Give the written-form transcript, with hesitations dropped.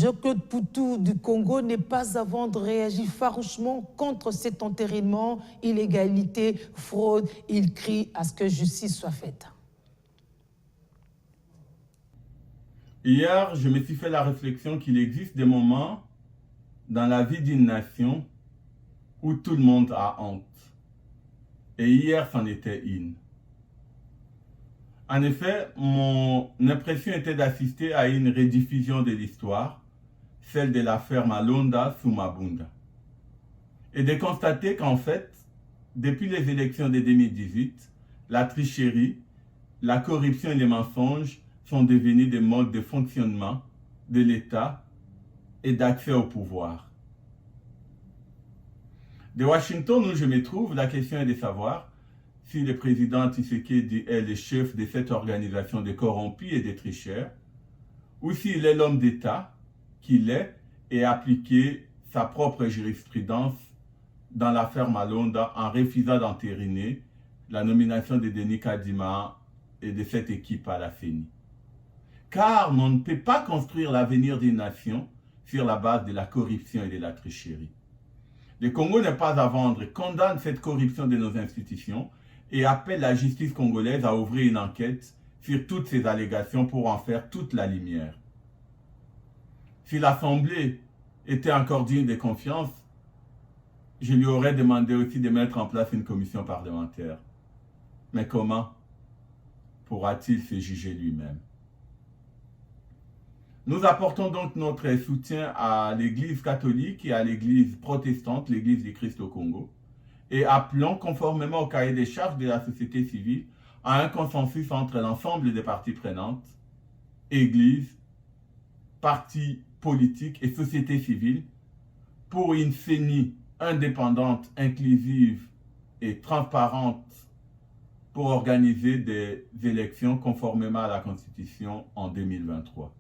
Jean-Claude Poutou du Congo n'est pas avant de réagir farouchement contre cet enterrement, illégalité, fraude. Il crie à ce que justice soit faite. Hier, je me suis fait la réflexion qu'il existe des moments dans la vie d'une nation où tout le monde a honte. Et hier, c'en était une. En effet, mon impression était d'assister à une rediffusion de l'histoire, celle de l'affaire Malonda Soumabunda. Et de constater qu'en fait, depuis les élections de 2018, la tricherie, la corruption et les mensonges sont devenus des modes de fonctionnement de l'État et d'accès au pouvoir. De Washington, où je me trouve, la question est de savoir si le président Tshisekedi est le chef de cette organisation de corrompus et de tricheurs, ou s'il est l'homme d'État qu'il est et a appliqué sa propre jurisprudence dans l'affaire Malonda en refusant d'entériner la nomination de Denis Kadima et de cette équipe à la CENI. Car on ne peut pas construire l'avenir d'une nation sur la base de la corruption et de la tricherie. Le Congo n'est pas à vendre, condamne cette corruption de nos institutions et appelle la justice congolaise à ouvrir une enquête sur toutes ces allégations pour en faire toute la lumière. Si l'Assemblée était encore digne de confiance, je lui aurais demandé aussi de mettre en place une commission parlementaire. Mais comment pourra-t-il se juger lui-même? Nous apportons donc notre soutien à l'Église catholique et à l'Église protestante, l'Église du Christ au Congo, et appelons conformément au cahier des charges de la société civile à un consensus entre l'ensemble des parties prenantes, Église, partis politiques et société civile, pour une CENI indépendante, inclusive et transparente pour organiser des élections conformément à la Constitution en 2023.